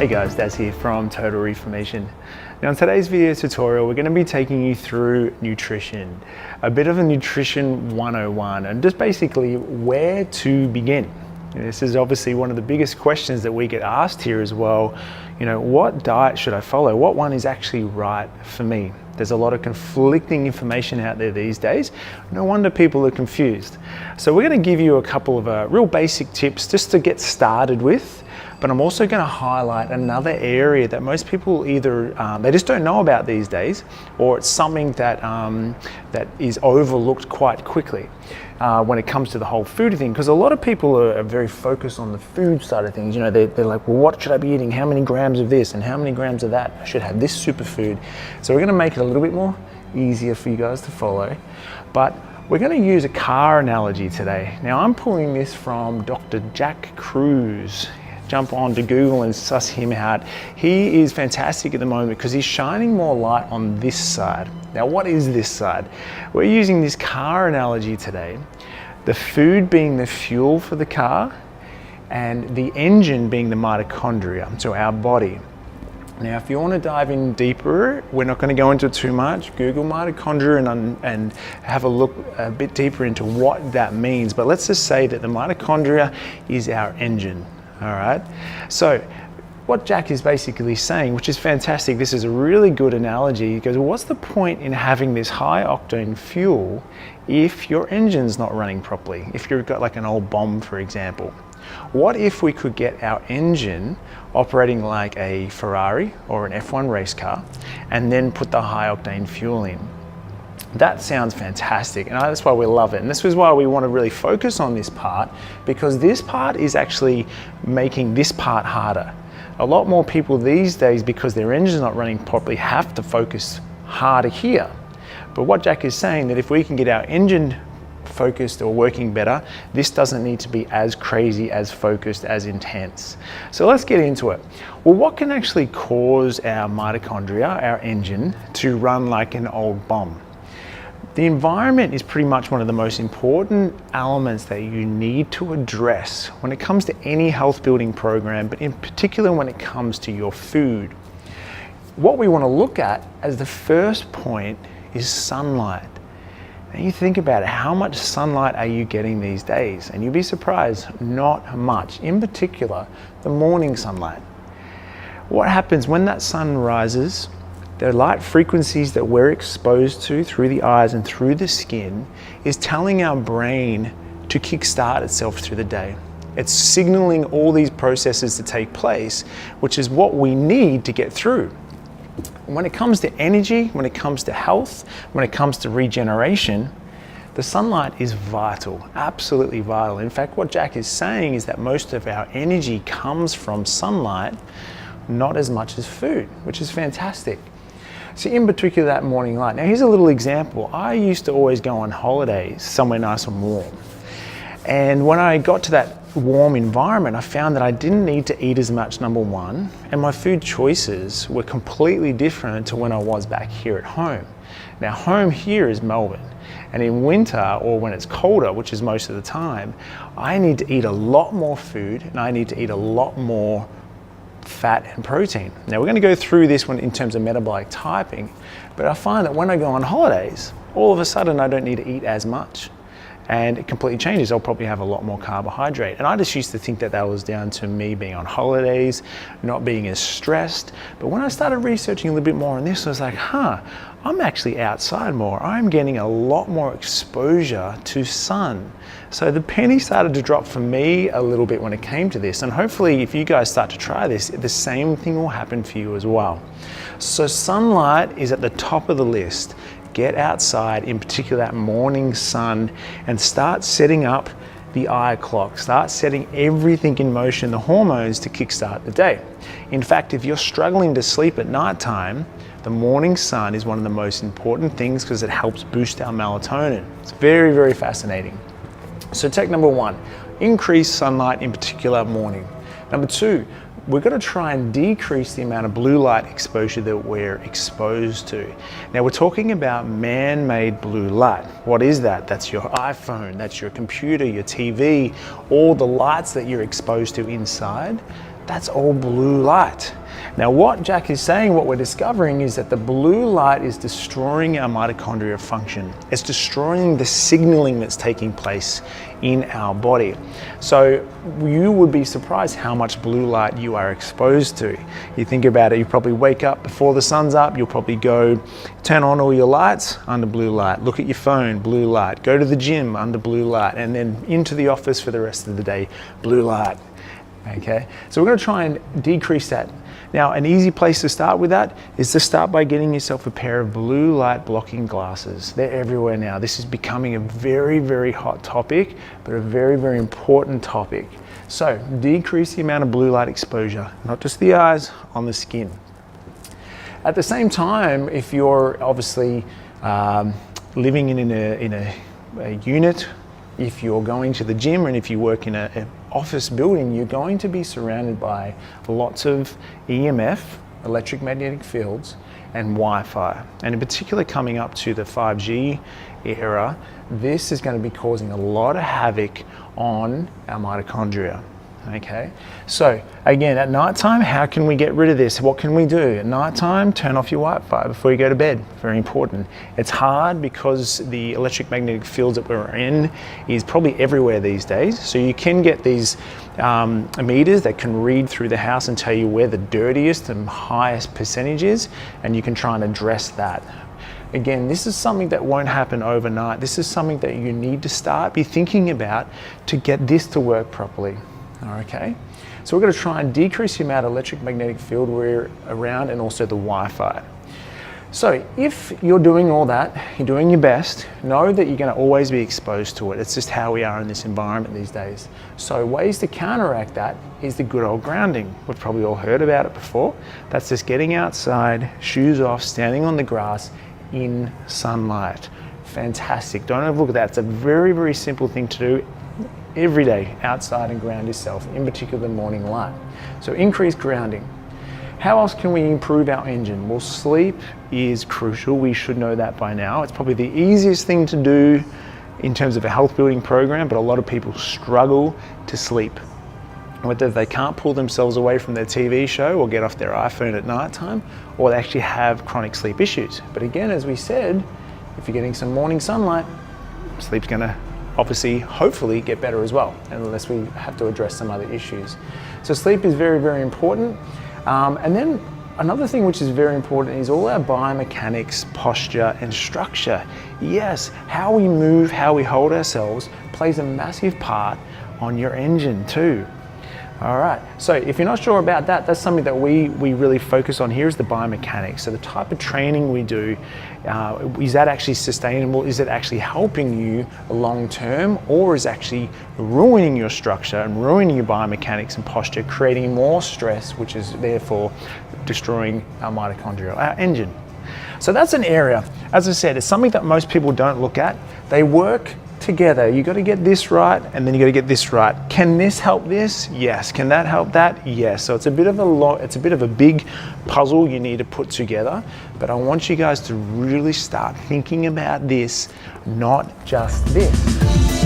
Hey guys, Daz here from Total Reformation. Now in today's video tutorial, we're going to be taking you through nutrition, a bit of a nutrition 101 and just basically where to begin. This is obviously one of the biggest questions that we get asked here as well. You know, what diet should I follow? What one is actually right for me? There's a lot of conflicting information out there these days. No wonder people are confused. So we're going to give you a couple of real basic tips just to get started with. But I'm also going to highlight another area that most people either they just don't know about these days, or it's something that that is overlooked quite quickly when it comes to the whole food thing. Because a lot of people are very focused on the food side of things. You know, they're like, well, what should I be eating? How many grams of this and how many grams of that? I should have this superfood. So we're going to make it a little bit more easier for you guys to follow. But we're going to use a car analogy today. Now I'm pulling this from Dr. Jack Kruse. Jump on to Google and suss him out. He is fantastic at the moment because he's shining more light on this side. Now, what is this side? We're using this car analogy today. The food being the fuel for the car and the engine being the mitochondria, so our body. Now, if you want to dive in deeper, we're not going to go into it too much. Google mitochondria and have a look a bit deeper into what that means. But let's just say that the mitochondria is our engine. All right, so what Jack is basically saying, which is fantastic, this is a really good analogy. He goes, well, what's the point in having this high octane fuel if your engine's not running properly? If you've got like an old bomb, for example. What if we could get our engine operating like a Ferrari or an F1 race car and then put the high octane fuel in? That sounds fantastic, and that's why we love it. And this is why we want to really focus on this part, because this part is actually making this part harder. A lot more people these days, because their engine's not running properly, have to focus harder here. But what Jack is saying, that if we can get our engine focused or working better, this doesn't need to be as crazy, as focused, as intense. So let's get into it. Well, what can actually cause our mitochondria, our engine, to run like an old bomb? The environment is pretty much one of the most important elements that you need to address when it comes to any health building program, but in particular when it comes to your food. What we want to look at as the first point is sunlight. And you think about it, how much sunlight are you getting these days? And you'll be surprised, not much. In particular, the morning sunlight. What happens when that sun rises? The light frequencies that we're exposed to through the eyes and through the skin is telling our brain to kickstart itself through the day. It's signaling all these processes to take place, which is what we need to get through. When it comes to energy, when it comes to health, when it comes to regeneration, the sunlight is vital, absolutely vital. In fact, what Jack is saying is that most of our energy comes from sunlight, not as much as food, which is fantastic. So in particular, that morning light. Now here's a little example. I used to always go on holidays somewhere nice and warm. And when I got to that warm environment, I found that I didn't need to eat as much, number one, and my food choices were completely different to when I was back here at home. Now home here is Melbourne, and in winter or when it's colder, which is most of the time, I need to eat a lot more food and I need to eat a lot more fat and protein. Now we're going to go through this one in terms of metabolic typing, but I find that when I go on holidays, all of a sudden I don't need to eat as much, and it completely changes. I'll probably have a lot more carbohydrate, and I just used to think that that was down to me being on holidays, not being as stressed. But when I started researching a little bit more on this, I was like, I'm actually outside more. I'm getting a lot more exposure to sun. So the penny started to drop for me a little bit when it came to this. And hopefully if you guys start to try this, the same thing will happen for you as well. So sunlight is at the top of the list. Get outside, in particular that morning sun, and start setting up the eye clock. Start setting everything in motion, the hormones, to kickstart the day. In fact, if you're struggling to sleep at nighttime, the morning sun is one of the most important things because it helps boost our melatonin. It's very, very fascinating. So tech number one, increase sunlight, in particular morning. Number two, we're going to try and decrease the amount of blue light exposure that we're exposed to. Now we're talking about man-made blue light. What is that? That's your iPhone, that's your computer, your TV, all the lights that you're exposed to inside. That's all blue light. Now what Jack is saying, what we're discovering is that the blue light is destroying our mitochondria function. It's destroying the signaling that's taking place in our body. So you would be surprised how much blue light you are exposed to. You think about it, you probably wake up before the sun's up, you'll probably go turn on all your lights, under blue light, look at your phone, blue light, go to the gym, under blue light, and then into the office for the rest of the day, blue light. Okay, so we're going to try and decrease that. Now, an easy place to start with that is to start by getting yourself a pair of blue light blocking glasses. They're everywhere now. This is becoming a very, very hot topic, but a very, very important topic. So decrease the amount of blue light exposure, not just the eyes, on the skin. At the same time, if you're obviously living in a unit, if you're going to the gym, and if you work in an office building, you're going to be surrounded by lots of EMF, electric magnetic fields, and Wi-Fi. And in particular, coming up to the 5G era, this is going to be causing a lot of havoc on our mitochondria. Okay, so again, at nighttime, how can we get rid of this? What can we do? At nighttime, turn off your Wi-Fi before you go to bed. Very important. It's hard because the electromagnetic fields that we're in is probably everywhere these days. So you can get these meters that can read through the house and tell you where the dirtiest and highest percentage is, and you can try and address that. Again, this is something that won't happen overnight. This is something that you need to start be thinking about to get this to work properly. Okay, so we're going to try and decrease the amount of electric magnetic field we're around, and also the Wi-Fi. So if you're doing all that, you're doing your best, know that you're going to always be exposed to it. It's just how we are in this environment these days. So ways to counteract that is the good old grounding. We've probably all heard about it before. That's just getting outside, shoes off, standing on the grass in sunlight. Fantastic. Don't overlook that. It's a very, very simple thing to do every day, outside and ground yourself, in particular the morning light. So increase grounding. How else can we improve our engine? Well, sleep is crucial. We should know that by now. It's probably the easiest thing to do in terms of a health building program, but a lot of people struggle to sleep. Whether they can't pull themselves away from their TV show or get off their iPhone at nighttime, or they actually have chronic sleep issues. But again, as we said, if you're getting some morning sunlight, sleep's gonna obviously, hopefully, get better as well, unless we have to address some other issues. So sleep is very, very important. And then another thing which is very important is all our biomechanics, posture, and structure. Yes, how we move, how we hold ourselves plays a massive part on your engine too. All right, so if you're not sure about that, that's something that we really focus on here, is the biomechanics. So the type of training we do, is that actually sustainable? Is it actually helping you long term, or is actually ruining your structure and ruining your biomechanics and posture, creating more stress, which is therefore destroying our mitochondria, our engine? So that's an area, as I said, it's something that most people don't look at. They work together. You got to get this right, and then you got to get this right. Can this help this? Yes. Can that help that? Yes. So it's a bit of a big puzzle you need to put together, but I want you guys to really start thinking about this, not just this.